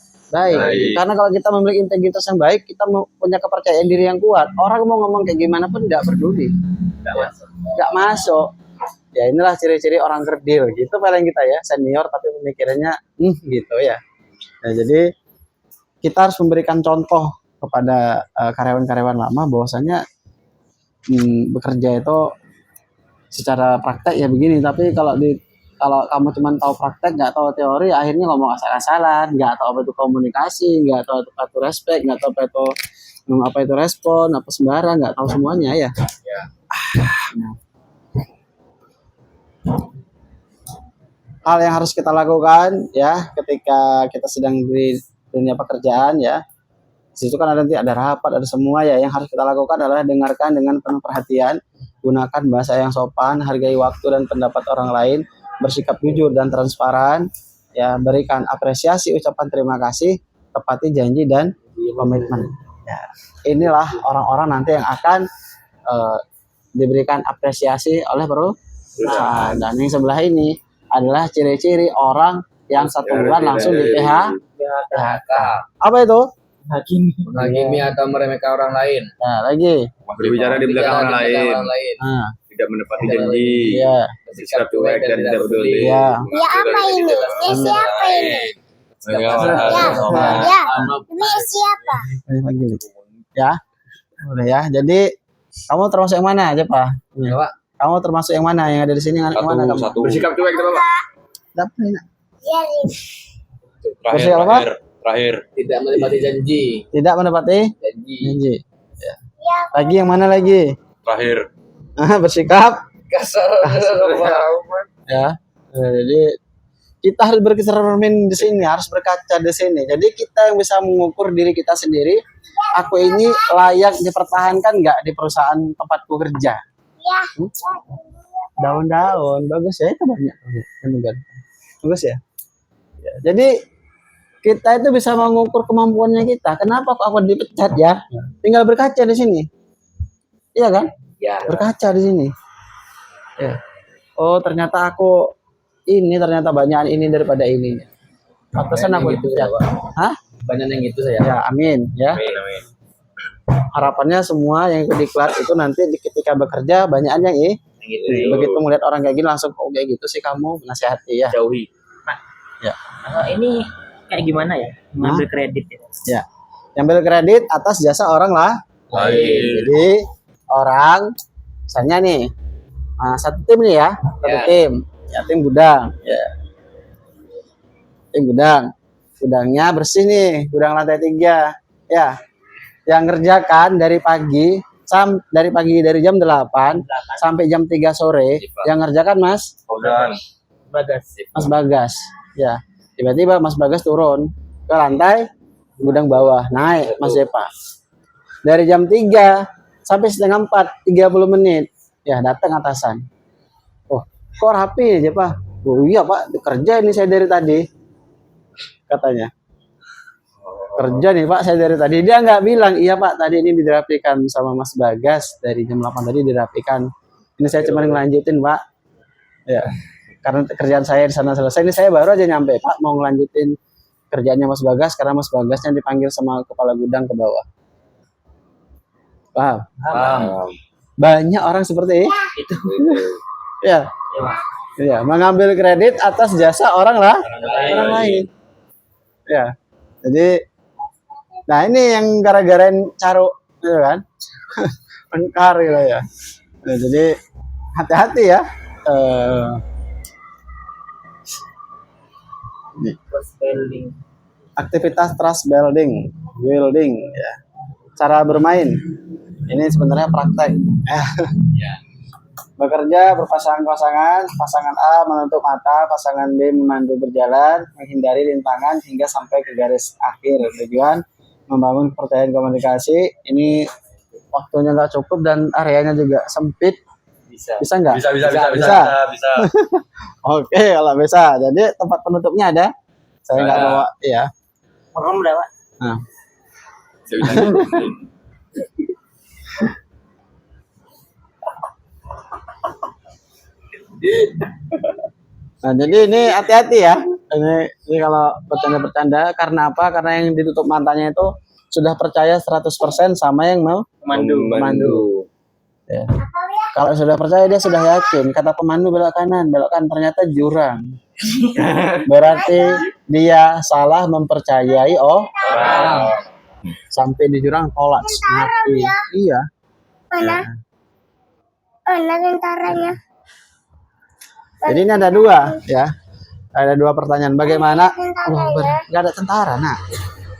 Karena kalau kita memiliki integritas yang baik, kita punya kepercayaan diri yang kuat. Orang mau ngomong kayak gimana pun tidak peduli. Nggak masuk. Ya inilah ciri-ciri orang kerdil gitu paling kita ya, senior tapi pemikirannya gitu ya. Nah, jadi kita harus memberikan contoh kepada karyawan-karyawan lama bahwasanya bekerja itu secara praktek ya begini, tapi kalau kamu cuma tahu praktek nggak tahu teori, akhirnya ngomong asal-asalan, nggak tahu apa itu komunikasi, nggak tahu apa itu respect, nggak tahu apa itu respon, apa sembarang, nggak tahu semuanya ya. Nah. Hal yang harus kita lakukan ya ketika kita sedang di dunia pekerjaan ya, di situ kan nanti ada rapat, ada semua ya. Yang harus kita lakukan adalah dengarkan dengan penuh perhatian, gunakan bahasa yang sopan, hargai waktu dan pendapat orang lain, bersikap jujur dan transparan, ya, berikan apresiasi, ucapan terima kasih, tepati janji dan komitmen. Ya, inilah orang-orang nanti yang akan diberikan apresiasi oleh perusahaan. Dan yang sebelah ini adalah ciri-ciri orang yang 1 bulan langsung di PHK. Apa itu? Menghakimi atau meremehkan orang lain. Nah, lagi. Berbicara di belakang orang lain. Nah, Tidak menepati janji. iya. Bersikap cuek dan tidak peduli. Iya. Ya apa ini? Ini siapa ini? Ya, ini siapa? Lagi. Ya. Udah ya. Jadi kamu termasuk yang mana aja, Pak? Ya, Pak. Kamu termasuk yang mana? Yang ada di sini yang mana kamu? Bersikap cuek itu Pak. Dapat ini. Ya, Bersikap apa? Terakhir. Tidak menepati janji. Tidak menepati Janji. janji. Ya. Lagi yang mana lagi? Terakhir. Bersikap Kasar. ya. Jadi kita harus bercermin di sini, harus berkaca di sini. Jadi kita yang bisa mengukur diri kita sendiri, aku ini layak dipertahankan nggak di perusahaan tempatku kerja. ya. Daun-daun bagus ya, itu banyak. Bagus ya. Ya, jadi kita itu bisa mengukur kemampuannya kita. Kenapa kok aku dipecat ya? Tinggal berkaca di sini. Iya kan? Ya. Berkaca di sini. Ya. Oh, ternyata aku ini ternyata banyak ini daripada ini. Pantesan aku gitu dipecat. ya, Pak. Hah? Banyak yang gitu saya. Ya, amin ya. Amin. Harapannya semua yang ikut diklat itu nanti ketika bekerja banyakan yang Gitu. begitu melihat orang kayak gini langsung oh kayak gitu sih kamu nasihati ya. Jauhi. Kalau ini kayak gimana ya? Ngambil kredit ya. Ya. Ambil kredit atas jasa orang lah. Lain. Jadi orang misalnya nih satu tim nih ya, satu tim. Ya, tim gudang. Ya. Tim gudang. Gudangnya bersih nih, gudang lantai 3. Ya. Yang ngerjakan dari pagi dari jam 8 sampai jam 3 sore yang ngerjakan Mas Bagas. Ya. Tiba-tiba Mas Bagas turun ke lantai gudang bawah, naik Mas Zepa. Dari jam 3 sampai setengah 4, 30 menit. Ya, datang atasan. Oh, kok rapi aja, Pak? Oh iya, Pak, kerja ini saya dari tadi. Katanya. Kerja nih, Pak, saya dari tadi. Dia nggak bilang, iya, Pak, tadi ini dirapikan sama Mas Bagas. Dari jam 8 tadi dirapikan. Ini saya cuma ngelanjutin, Pak. Ya. Karena kerjaan saya di sana selesai. Ini saya baru aja nyampe, Pak, mau ngelanjutin kerjaannya Mas Bagas karena Mas Bagasnya dipanggil sama kepala gudang ke bawah. Paham? Banyak orang seperti Itu. ya. Ya, mengambil kredit atas jasa orang lain. Ya. Jadi nah ini yang gara-garain caruk gitu kan. Pengkar gitu ya. Nah, jadi hati-hati ya. Aktivitas trust building ya. Cara bermain ini sebenarnya praktek Ya. bekerja berpasangan-pasangan, pasangan A menutup mata, pasangan B memandu berjalan, menghindari rintangan hingga sampai ke garis akhir. Tujuan membangun kepercayaan komunikasi. Ini waktunya nggak cukup dan areanya juga sempit. Bisa nggak? Bisa. Oke, kalau bisa. Jadi tempat penutupnya ada. Saya nggak Ada. bawa. Iya. Merem udah Pak. Nah, nah, jadi ini hati-hati ya. Ini kalau bercanda-bercanda karena apa? Karena yang ditutup matanya itu sudah percaya 100% sama yang mau pemandu. Ya. Kalau sudah percaya dia sudah yakin. Kata pemandu belok kanan, belok kanan ternyata jurang. Berarti dia salah mempercayai orang. Sampai di jurang kolaps mati. Iya. Mana? Mana tentaranya? Jadi ini ada dua ya. Ada dua pertanyaan. Bagaimana? Nggak ada tentara. Nah,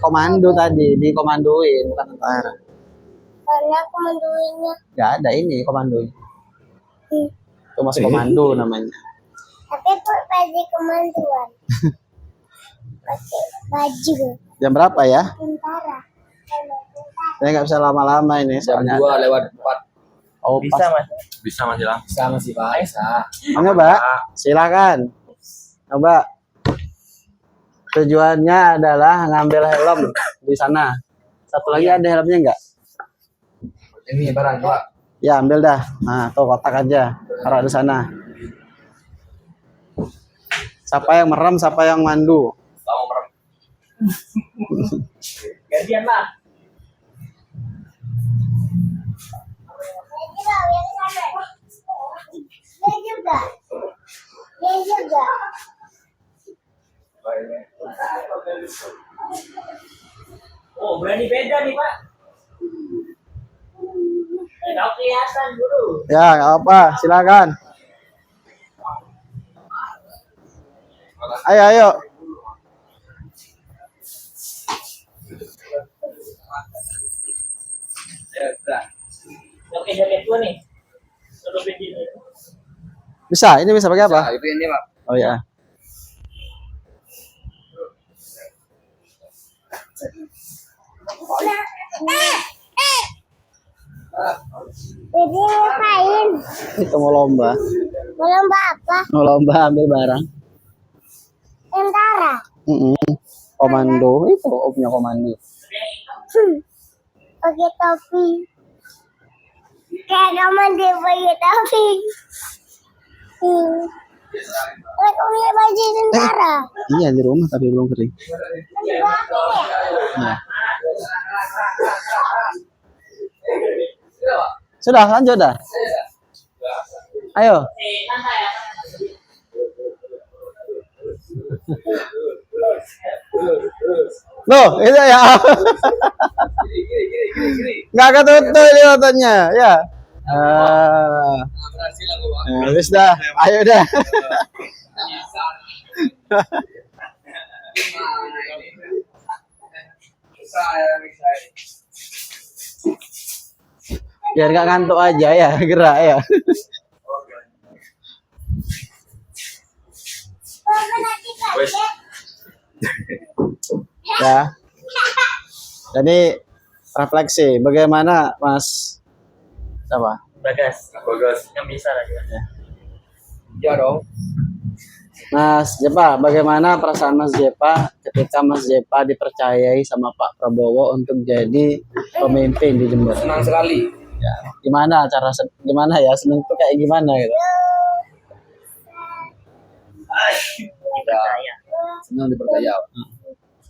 komando tadi dikomandoin bukan tentara. Mana komandonya? Nggak ada ini komando. Itu masih komando namanya. Tapi baju komandoan. Pakai baju Jam berapa ya? tentara. Saya nggak bisa lama-lama ini Jam soalnya. 2:04. Oh, Bisa pas. Mas. Bisa Mas Ilham. Bisa masih Pak. Bisa. Mau Mbak? Silakan. Coba. Tujuannya adalah ngambil helm di sana. Satu lagi ada helmnya nggak? Ini barang Pak. Ya ambil dah. Nah, tuh kotak aja. Taruh di sana. Siapa yang merem, siapa yang mandu? Kamu merem. Gantian lah. Dia juga. Dia juga. Oh, berani beda nih, Pak. Kau kelihatan dulu. Ya, nggak apa. Silakan. Ayo, ayo. Oke, jaket gua nih. Suruh begini. Bisa. Ini bisa pakai apa? Nah, itu ini Pak. Oh ya. Jadi ngapain? Itu mau lomba. Lomba apa? Mau lomba ambil barang. Tentara. Komando. Itu punya komando. Pakai topi. Kayak komando pakai topi. Aku punya baju tentara. Iya di rumah tapi belum kering. Ya. Sudah lanjut dah. Ayo. Loh, itu ya. Nggak ketutup ini otaknya, ya. Berhasil aku Pak. Wis dah. Ayo dah. Biar nggak ngantuk aja ya, gerak ya. Wes. Ya. Jadi refleksi, bagaimana Mas apa? Bagas. Bagus. Yang bisa lah ya. Ya dong. Mas Jepa, bagaimana perasaan Mas Jepa ketika Mas Jepa dipercayai sama Pak Prabowo untuk jadi pemimpin di Jember? Senang sekali. Ya, gimana ya seneng tuh kayak gimana gitu? Percaya. Senang dipercaya Pak.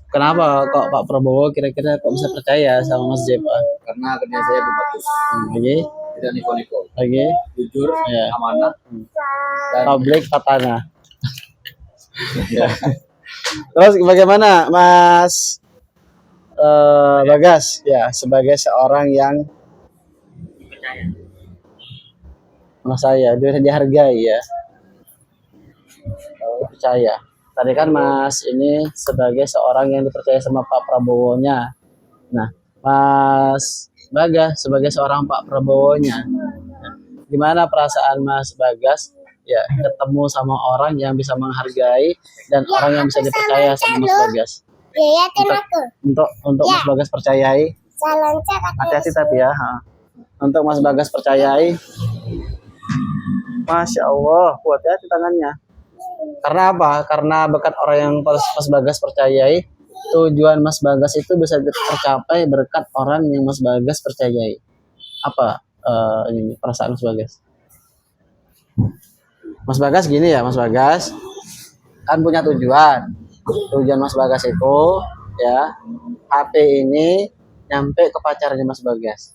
Kenapa kok Pak Prabowo kira-kira kok bisa percaya sama Mas Jepa? Karena kerja saya bagus. Lagi, Tidak niko-niko. lagi, Jujur, Ya. amanat, dan publik patana. Ya. Terus bagaimana Mas Bagas ya sebagai seorang yang Percaya. Mas saya dia dihargai ya, percaya. Tadi kan Mas ini sebagai seorang yang dipercaya sama Pak Prabowo-nya. Nah, Mas Bagas sebagai seorang Pak Prabowo-nya. Gimana perasaan Mas Bagas ya ketemu sama orang yang bisa menghargai dan orang yang bisa dipercaya sama Mas Bagas? Ya, tenaga. Untuk Mas Bagas percayai, Salam cek. hati-hati tapi ya. Untuk Mas Bagas percayai, Masya Allah, hati-hati tangannya. Karena apa? Karena berkat orang yang Mas Bagas percayai, tujuan Mas Bagas itu bisa tercapai berkat orang yang Mas Bagas percayai. Apa ini perasaan Mas Bagas? Mas Bagas gini ya, Mas Bagas kan punya tujuan. Tujuan Mas Bagas itu ya HP ini nyampe ke pacarnya Mas Bagas.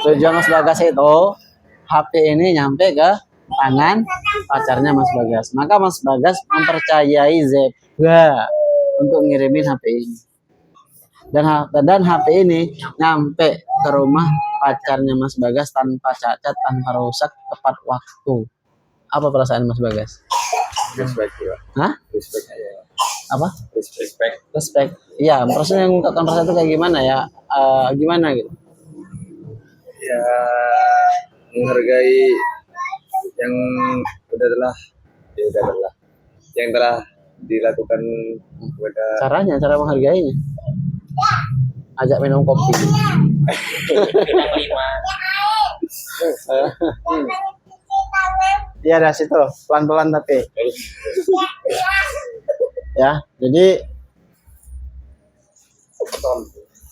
Tujuan Mas Bagas itu HP ini nyampe ke tangan pacarnya Mas Bagas. Maka Mas Bagas mempercayai Zebra untuk ngirimin HP ini. Dan HP ini nyampe ke rumah pacarnya Mas Bagas tanpa cacat, tanpa rusak, tepat waktu. Apa perasaan Mas Bagas? Respect ya. Hah? Respect aja. Apa? Respect. Respect. Iya, perasaan yang mengungkapkan perasaan itu kayak gimana ya? Gimana gitu? Ya menghargai yang yang telah dilakukan kepada Caranya, cara menghargainya. Ajak minum kopi. Bintang 5. Iya, dari situ. Pelan-pelan tapi. Ya, jadi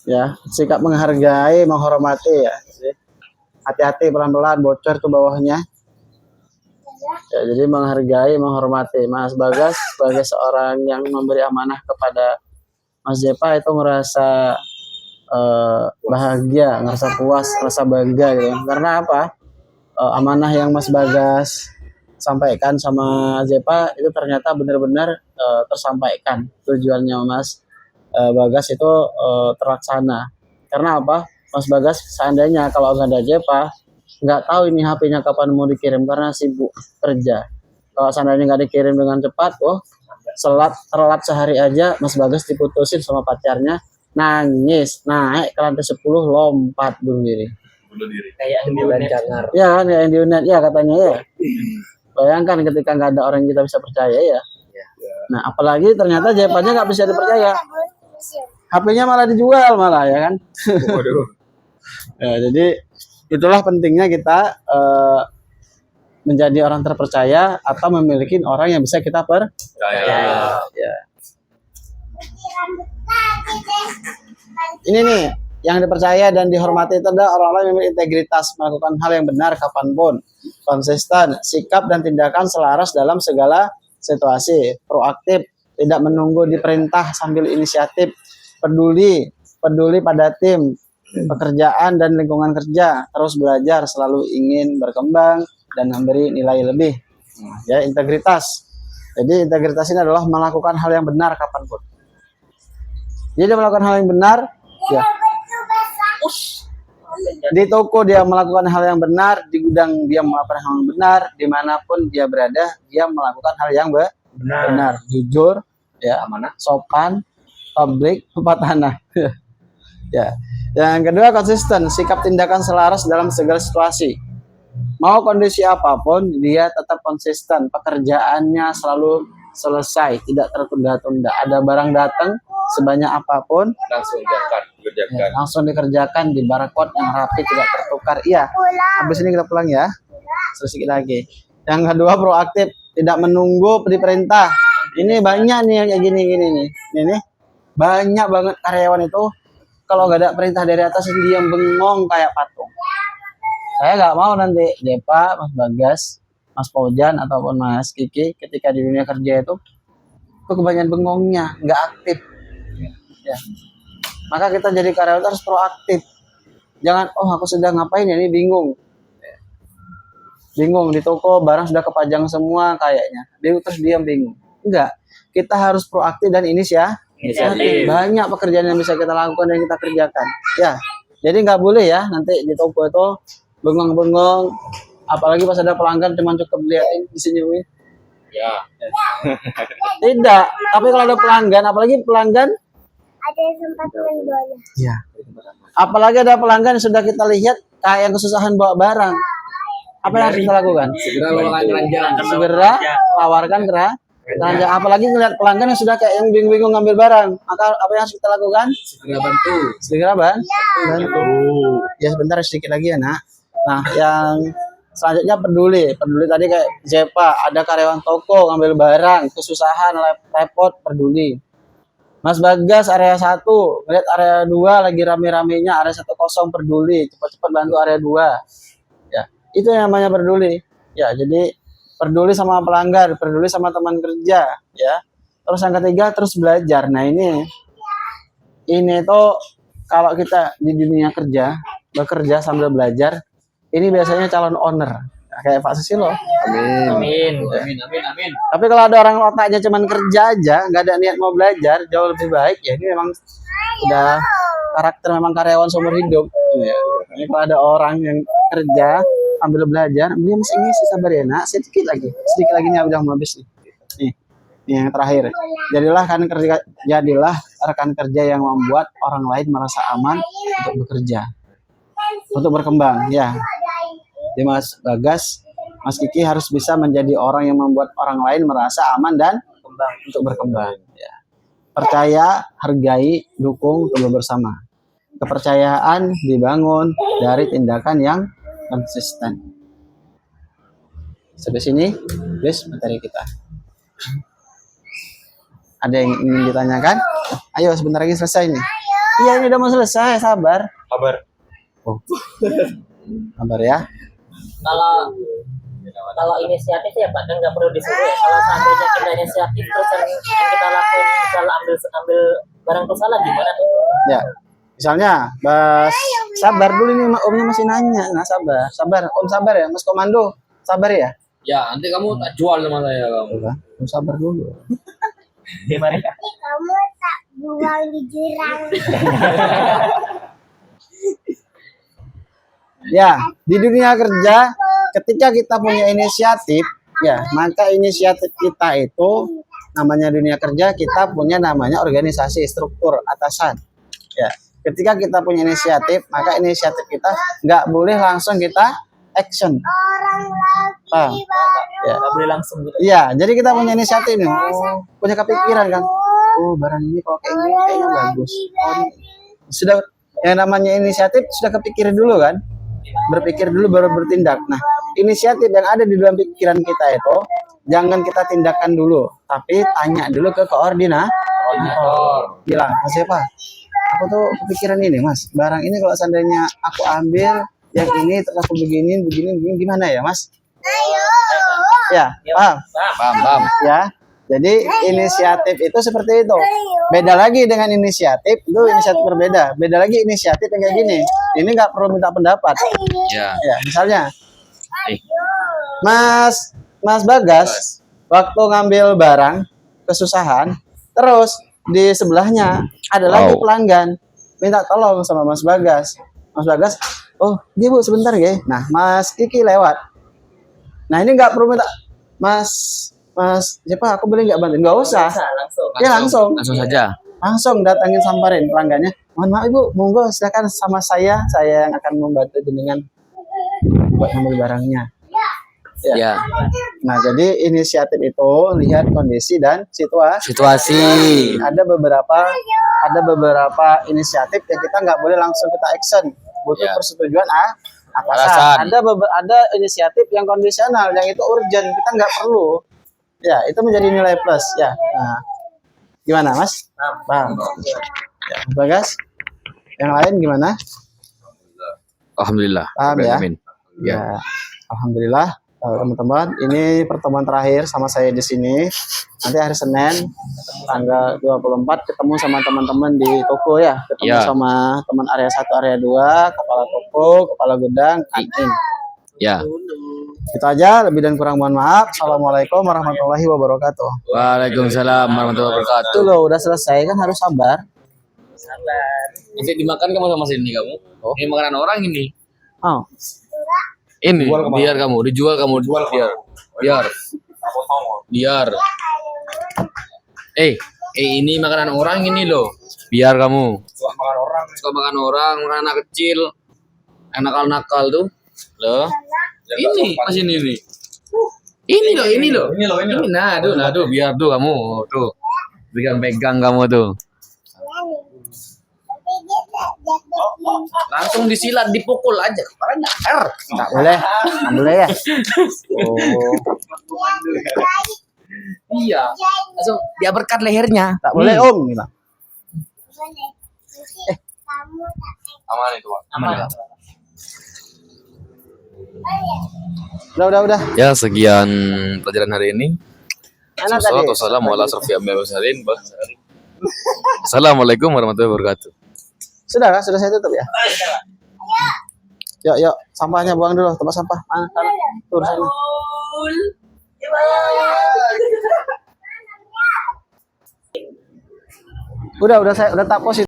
ya, sikap menghargai, menghormati ya. Hati-hati pelan-pelan bocor tuh bawahnya. Ya, jadi menghargai, menghormati. Mas Bagas sebagai seorang yang memberi amanah kepada Mas Zepa itu merasa bahagia, ngerasa puas, ngerasa bangga gitu. Karena apa? Amanah yang Mas Bagas sampaikan sama Zepa itu ternyata benar-benar tersampaikan. Tujuannya Mas Bagas itu terlaksana. Karena apa? Mas Bagas seandainya kalau nggak ada Zepa, nggak tahu ini HP-nya kapan mau dikirim karena sibuk kerja. Kalau seandainya nggak dikirim dengan cepat, telat sehari aja Mas Bagas diputusin sama pacarnya, nangis, naik ke lantai 10, lompat bunuh diri. Kayak ambulan Jangan. Ya kan, yang di UNED ya katanya ya. Bayangkan ketika nggak ada orang yang kita bisa percaya ya. Nah, apalagi ternyata Jepanya nggak bisa dipercaya. HP-nya malah dijual malah ya kan. Waduh. Ya, jadi itulah pentingnya kita menjadi orang terpercaya atau memiliki orang yang bisa kita percaya. Ya. Ini nih yang dipercaya dan dihormati itu adalah orang-orang yang memiliki integritas, melakukan hal yang benar kapanpun, konsisten, sikap dan tindakan selaras dalam segala situasi, proaktif, tidak menunggu diperintah sambil inisiatif, peduli pada tim, pekerjaan dan lingkungan kerja, terus belajar, selalu ingin berkembang dan memberi nilai lebih. Ya, integritas. Jadi integritas ini adalah melakukan hal yang benar kapanpun. Jadi dia melakukan hal yang benar, ya. Di toko dia melakukan hal yang benar, di gudang dia melakukan hal yang benar, dimanapun dia berada dia melakukan hal yang benar, jujur, ya, amanah, sopan, publik, tempat tanah. Ya. Yang kedua konsisten, sikap tindakan selaras dalam segala situasi. Mau kondisi apapun dia tetap konsisten, pekerjaannya selalu selesai, tidak tertunda-tunda. Ada barang datang sebanyak apapun Langsung kerjakan. ya, langsung dikerjakan di barcode yang rapi, tidak tertukar. Iya. Habis ini kita pulang ya. Sedikit lagi. Yang kedua proaktif, tidak menunggu diperintah. Ini banyak nih yang kayak gini nih. Ini banyak banget karyawan itu kalau nggak ada perintah dari atas diam bengong kayak patung. Saya nggak mau nanti Depa, Mas Bagas, Mas Pojan ataupun Mas Kiki ketika di dunia kerja itu kebanyakan bengongnya, nggak aktif. Ya. Maka kita jadi karyawan harus proaktif. Jangan, aku sedang ngapain ya, ini bingung. Bingung di toko barang sudah kepajang semua kayaknya. Dia terus diam bingung. Enggak. Kita harus proaktif dan inisiatif. Banyak pekerjaan yang bisa kita lakukan dan kita kerjakan. Ya. Jadi nggak boleh ya nanti di toko itu bengong-bengong. Apalagi pas ada pelanggan cuma cukup liatin disenyumin. Ya. Tidak. Tapi kalau ada pelanggan, apalagi pelanggan Ada yang sempat main bola. ya. Apalagi ada pelanggan yang sudah kita lihat kayak yang kesusahan bawa barang. Apa yang harus kita lakukan? Segera bawakan keranjang. Segera tawarkan keranjang. Apalagi ngeliat pelanggan yang sudah kayak yang bingung-bingung ngambil barang. Maka apa yang harus kita lakukan? Segera bantu. Segera bantu. Ya sebentar sedikit lagi ya nak. Nah yang Selanjutnya peduli. Peduli tadi kayak Zepa, ada karyawan toko ngambil barang, kesusahan, repot, peduli. Mas Bagas area 1, ngeliat area 2 lagi rame-ramenya, area 1 kosong, peduli, cepat-cepat bantu area 2. Ya, itu yang namanya peduli. Ya, jadi peduli sama pelanggan, peduli sama teman kerja, ya. Terus yang ketiga terus belajar. Nah, ini tuh kalau kita di dunia kerja, bekerja sambil belajar, ini biasanya calon owner. Nah, kayak Pak Susilo. Amin. Tapi kalau ada orang otaknya cuman kerja aja, nggak ada niat mau belajar, jauh lebih baik. Ya ini memang udah karakter memang karyawan seumur hidup. Ya. Ini kalau ada orang yang kerja sambil belajar, dia masih ngisi, sabar ya nak, sedikit lagi nya udah mau habis nih. Nih yang terakhir. Jadilah rekan kerja yang membuat orang lain merasa aman untuk bekerja, untuk berkembang. Ya. Jadi Mas Bagas, Mas Kiki harus bisa menjadi orang yang membuat orang lain merasa aman dan untuk berkembang. Ya. Percaya, hargai, dukung, tumbuh bersama. Kepercayaan dibangun dari tindakan yang konsisten. Sampai sini, guys, materi kita. Ada yang ingin ditanyakan? Ayo, sebentar lagi selesai nih. Iya, ini udah mau selesai, sabar. Oh. Sabar ya. Kalau inisiatif ya Pak, kan nggak perlu disuruh ya. Kalau seandainya kita inisiatif terus yang kita lakuin misalnya ambil barang tuh salah, gimana tuh? Ya, misalnya, Bas, sabar dulu nih, Omnya masih nanya. Nah, sabar, Om sabar ya, Mas Komando, sabar ya. Ya, nanti kamu tak jual sama saya kamu. Om sabar dulu. Gimana? Kamu tak buang di jurang. Ya, di dunia kerja, ketika kita punya inisiatif, ya, maka inisiatif kita itu namanya dunia kerja, kita punya namanya organisasi struktur atasan. Ya, ketika kita punya inisiatif, maka inisiatif kita nggak boleh langsung kita action. Ya, Nggak boleh langsung gitu. iya, jadi kita punya inisiatif nih, punya kepikiran kan, barang ini kalau kayak gini kayaknya bagus. Sudah yang namanya inisiatif sudah kepikiran dulu kan, berpikir dulu baru bertindak. Nah, inisiatif yang ada di dalam pikiran kita itu jangan kita tindakan dulu, tapi tanya dulu ke koordinator. Bilang, Mas Eva, aku tuh kepikiran ini Mas, barang ini kalau seandainya aku ambil yang ini terus aku begini gimana ya Mas? Ya, paham. Ya, jadi inisiatif itu seperti itu. Beda lagi dengan inisiatif, itu inisiatif berbeda. Beda lagi inisiatif yang kayak gini. Ini nggak perlu minta pendapat. Ya. Ya, misalnya, Mas Bagas, waktu ngambil barang kesusahan, terus di sebelahnya ada lagi pelanggan minta tolong sama Mas Bagas. Mas Bagas, oh, dia Bu sebentar ya. Nah, Mas Kiki lewat. Nah, ini nggak perlu minta, Mas siapa aku boleh nggak bantuin? Nggak usah. Langsung. Ya langsung saja. Langsung datangin samperin pelanggannya. Mohon maaf Ibu, monggo silakan sama saya yang akan membantu dengan buat ngambil barangnya. Ya. Nah, jadi inisiatif itu lihat kondisi dan situasi. Ada beberapa inisiatif yang kita nggak boleh langsung kita action, butuh persetujuan atasan. Ada inisiatif yang kondisional, yang itu urgent, kita nggak perlu. Ya, itu menjadi nilai plus ya. Nah, gimana Mas? Paham. Ya, Bagas. Yang lain gimana? Alhamdulillah. Paham ya? Ya. Ya, alhamdulillah. Teman-teman, ini pertemuan terakhir sama saya di sini. Nanti hari Senin tanggal 24 ketemu sama teman-teman di toko ya. Ketemu sama teman area 1, area 2, kepala toko, kepala gudang, admin. Ya. Itu aja, lebih dan kurang mohon maaf. Assalamualaikum warahmatullahi wabarakatuh. Waalaikumsalam warahmatullahi wabarakatuh. Itu loh, udah selesai kan, harus sabar. Nanti dimakan kamu sama sini kamu. Ini makanan orang ini. Oh, Ini biar kamu dijual biar. Ini makanan orang ini loh. Biar kamu. Suka makan orang, makan anak kecil. Nakal tuh. Loh. Ini masih ini. Ini loh. Nah, biar tuh kamu tuh. Pegang kamu tuh. Langsung disilat, dipukul aja. Kepalanya Tak boleh. Tak boleh ya. Oh, iya. Langsung dia berkat lehernya. tak boleh Om. Gila. Aman itu, Pak. Aman. Udah. Ya, sekian pelajaran hari ini. Anak tadi. Assalamualaikum warahmatullahi wabarakatuh. Sudah kan? Sudah saya tutup ya? Yuk, sampahnya buang dulu, tempat sampah. Sana. Tur sana. Udah saya tak post